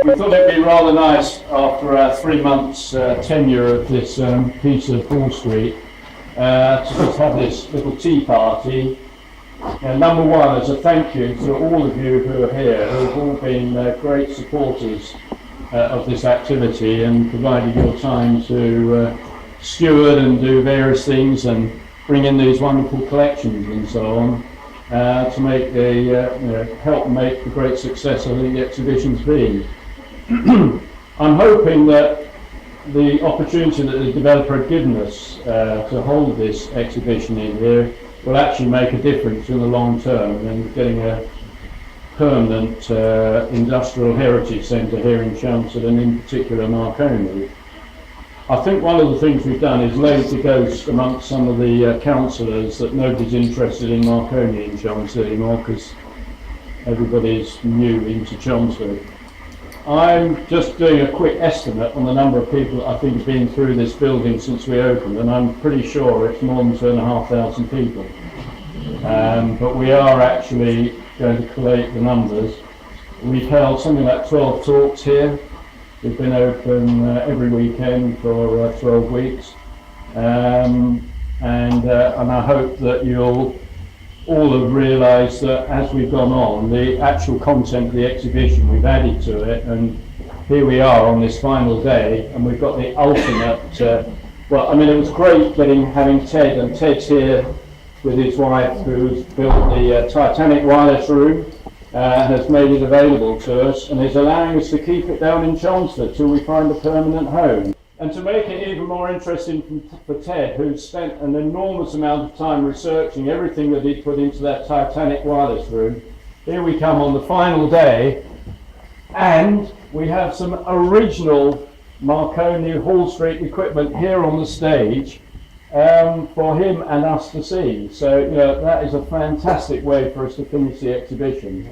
We thought it'd be rather nice after our 3 months tenure of this piece of Wall Street to just have this little tea party. Number one, as a thank you to all of you who are here, who have all been great supporters of this activity and provided your time to steward and do various things and bring in these wonderful collections and so on to make help make the great success I think the exhibition's been. I'm hoping that the opportunity that the developer had given us to hold this exhibition in here will actually make a difference in the long term in getting a permanent industrial heritage centre here in Chelmsford, and in particular Marconi. I think one of the things we've done is laid the ghost amongst some of the councillors that nobody's interested in Marconi in Chelmsford anymore because everybody's new into Chelmsford. I'm just doing a quick estimate on the number of people that I think have been through this building since we opened, and I'm pretty sure it's more than 2,500 people. But we are actually going to collate the numbers. We've held something like 12 talks here. We've been open every weekend for 12 weeks. And I hope that you'll all have realised that as we've gone on, the actual content of the exhibition, we've added to it, and here we are on this final day, and we've got the ultimate, well, I mean, it was great having Ted, and Ted's here with his wife who's built the Titanic wireless room, has made it available to us, and is allowing us to keep it down in Chelmsford till we find a permanent home. And to make it even more interesting for Ted, who's spent an enormous amount of time researching everything that he'd put into that Titanic wireless room, here we come on the final day, and we have some original Marconi Hall Street equipment here on the stage for him and us to see. So that is a fantastic way for us to finish the exhibition.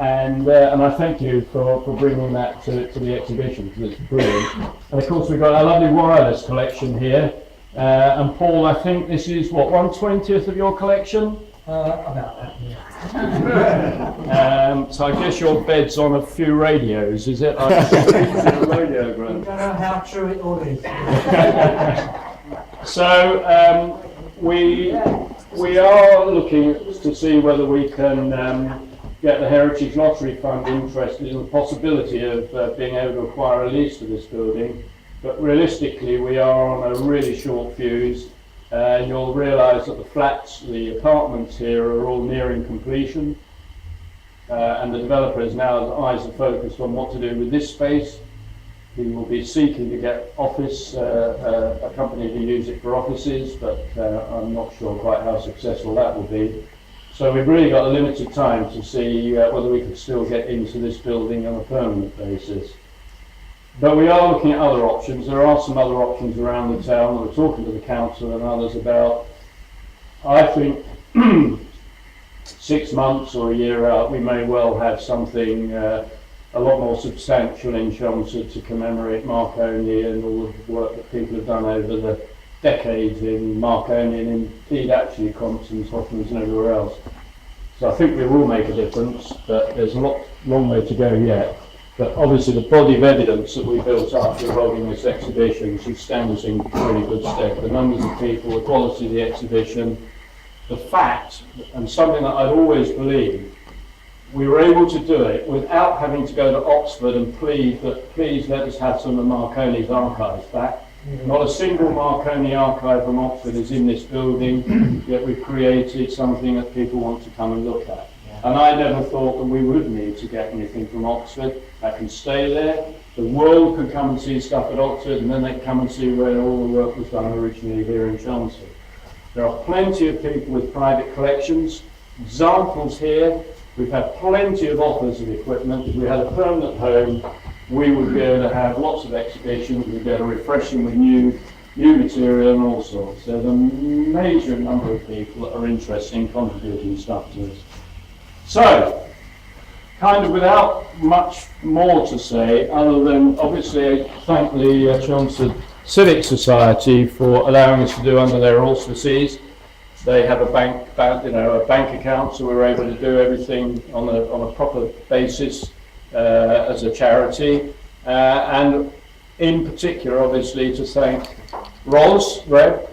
And I thank you for bringing that to the exhibition, because it's brilliant. And of course we've got a lovely wireless collection here. And Paul, I think this is what, 1/20th of your collection? About that, yeah. So I guess your bed's on a few radios, is it? I don't know how true it all is. So we are looking to see whether we can get the Heritage Lottery Fund interested in the possibility of being able to acquire a lease for this building. But realistically, we are on a really short fuse. You'll realise that the flats, the apartments here are all nearing completion. And the developer is now, his eyes are focused on what to do with this space. He will be seeking to get office, a company to use it for offices, but I'm not sure quite how successful that will be. So we've really got a limited time to see whether we can still get into this building on a permanent basis. But we are looking at other options. There are some other options around the town that we're talking to the council and others about. I think 6 months or a year out, we may well have something a lot more substantial in Chelmsford to commemorate Marconi and all the work that people have done over the decades in Marconi and indeed actually Compton's, Hoffman's and everywhere else. So I think we will make a difference, but there's a long way to go yet. But obviously the body of evidence that we built up through holding this exhibition should stand us in really good stead. The numbers of people, the quality of the exhibition, the fact, and something that I'd always believed, we were able to do it without having to go to Oxford and plead that please let us have some of Marconi's archives back. Not a single Marconi archive from Oxford is in this building, yet we've created something that people want to come and look at. And I never thought that we would need to get anything from Oxford. That can stay there. The world can come and see stuff at Oxford, and then they can come and see where all the work was done originally here in Chelmsford. There are plenty of people with private collections. Examples here. We've had plenty of offers of equipment. If we had a permanent home, we would be able to have lots of exhibitions. We'd be able to refresh them with new material and all sorts. There's a major number of people that are interested in contributing stuff to us. So, kind of without much more to say, other than obviously thank the Chelmsford Civic Society for allowing us to do under their auspices. They have a bank account, so we're able to do everything on a proper basis. as a charity, and in particular, obviously, to thank Reb,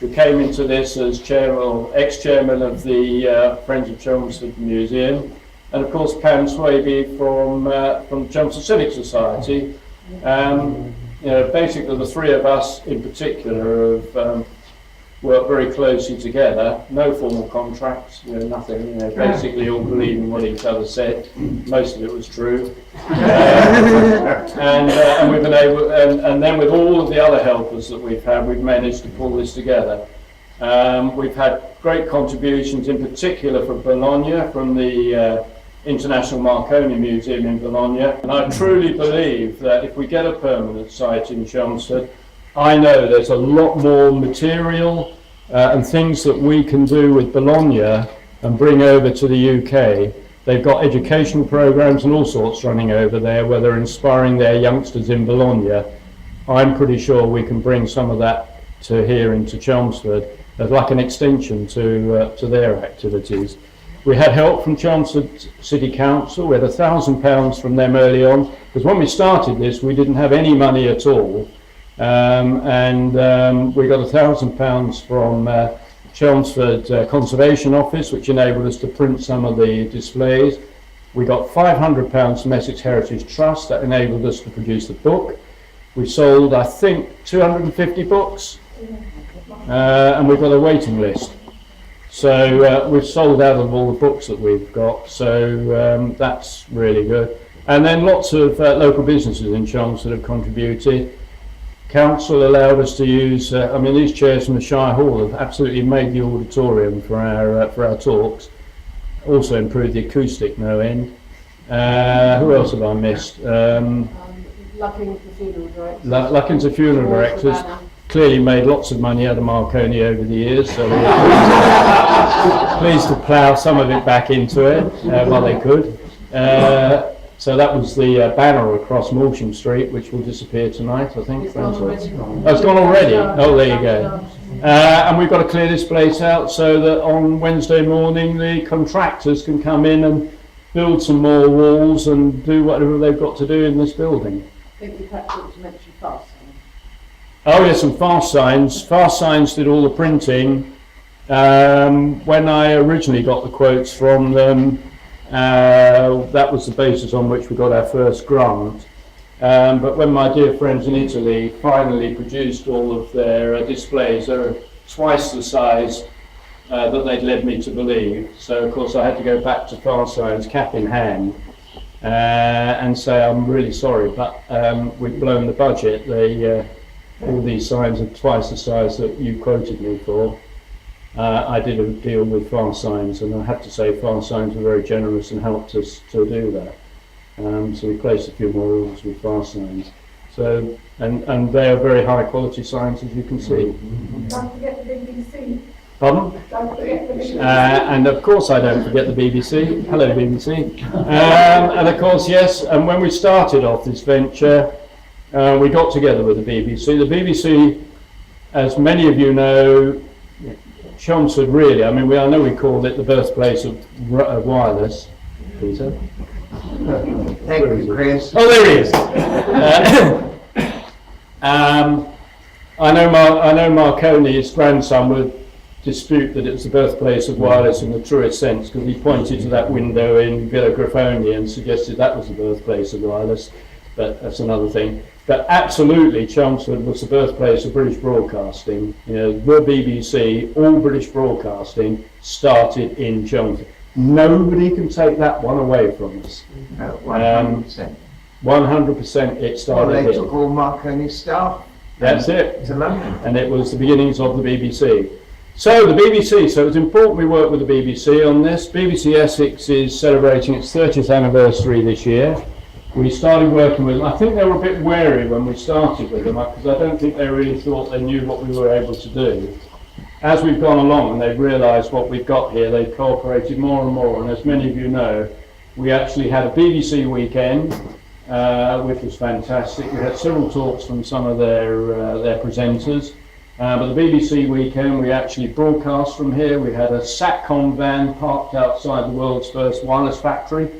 who came into this as ex-chairman of the Friends of Chelmsford Museum, and of course Pam Swaby from Chelmsford Civic Society. Basically the three of us in particular have worked very closely together. No formal contracts, nothing. Basically all believing what each other said. Most of it was true. And we've been able, and then with all of the other helpers that we've had, we've managed to pull this together. We've had great contributions, in particular from Bologna, from the International Marconi Museum in Bologna. And I truly believe that if we get a permanent site in Chelmsford, I know there's a lot more material and things that we can do with Bologna and bring over to the UK. They've got educational programs and all sorts running over there where they're inspiring their youngsters in Bologna. I'm pretty sure we can bring some of that to here into Chelmsford as like an extension to their activities. We had help from Chelmsford City Council. We had £1,000 from them early on, because when we started this we didn't have any money at all. And we got £1,000 from Chelmsford Conservation Office, which enabled us to print some of the displays. We got £500 from Essex Heritage Trust, that enabled us to produce the book. We sold, I think, 250 books, and we've got a waiting list. So we've sold out of all the books that we've got, so that's really good. And then lots of local businesses in Chelmsford have contributed. Council allowed us to use, these chairs from the Shire Hall have absolutely made the auditorium for our talks. Also improved the acoustic no end. Who else have I missed? Lucking's the funeral directors. Lucking's the funeral directors. Clearly made lots of money out of Marconi over the years, so we're pleased to plough some of it back into it while they could. So that was the banner across Moulsham Street, which will disappear tonight, I think. It's gone already. Oh, it's gone already? Oh, there you go. And we've got to clear this place out so that on Wednesday morning the contractors can come in and build some more walls and do whatever they've got to do in this building. I think we perhaps ought to mention fast. Oh yes, and Fast Signs. Fast Signs did all the printing. When I originally got the quotes from them, that was the basis on which we got our first grant. But when my dear friends in Italy finally produced all of their displays, they were twice the size that they'd led me to believe. So of course I had to go back to Fast Signs, cap in hand, and say I'm really sorry, but we've blown the budget. All these signs are twice the size that you quoted me for. I did a deal with Fast Signs, and I have to say Fast Signs were very generous and helped us to do that. So we placed a few more orders with Fast Signs. So, and they are very high quality signs, as you can see. Don't forget the BBC. Pardon? Don't forget the BBC. And of course I don't forget the BBC. Hello BBC. And of course, yes, and when we started off this venture, we got together with the BBC. The BBC, as many of you know, Chelmsford really, I know we called it the birthplace of wireless. Peter? Thank you, Chris. Oh, there he is. I know Marconi's grandson would dispute that it was the birthplace of wireless in the truest sense, because he pointed to that window in Villa Grifoni and suggested that was the birthplace of wireless, but that's another thing. But absolutely, Chelmsford was the birthplace of British broadcasting. The BBC, all British broadcasting, started in Chelmsford. Nobody can take that one away from us. 100%. 100% it started Well, they here. took all Marconi staff. That's it. To London. And it was the beginnings of the BBC. So the BBC, so it's important we work with the BBC on this. BBC Essex is celebrating its 30th anniversary this year. We started working with them. I think they were a bit wary when we started with them, because I don't think they really thought they knew what we were able to do. As we've gone along and they've realised what we've got here, they've cooperated more and more. And as many of you know, we actually had a BBC weekend, which was fantastic. We had several talks from some of their presenters. But the BBC weekend, we actually broadcast from here. We had a SATCOM van parked outside the world's first wireless factory.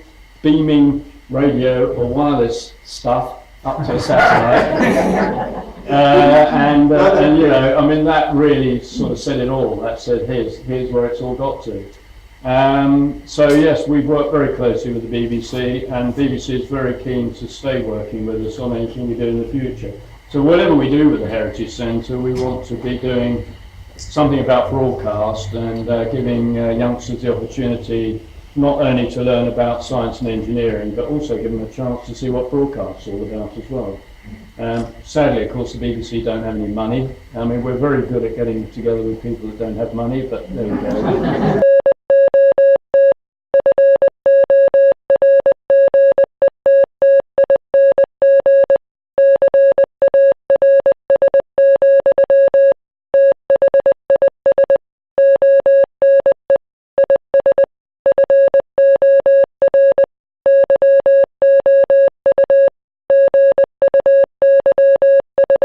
beaming radio or wireless stuff up to a satellite. And you know, I mean, that really sort of said it all. That said, here's where it's all got to. So yes, we've worked very closely with the BBC, and BBC is very keen to stay working with us on anything we do in the future. So whatever we do with the Heritage Centre, we want to be doing something about broadcast and giving youngsters the opportunity not only to learn about science and engineering, but also give them a chance to see what broadcast is all about as well. Sadly, of course, the BBC don't have any money. I mean, we're very good at getting together with people that don't have money, but there we go.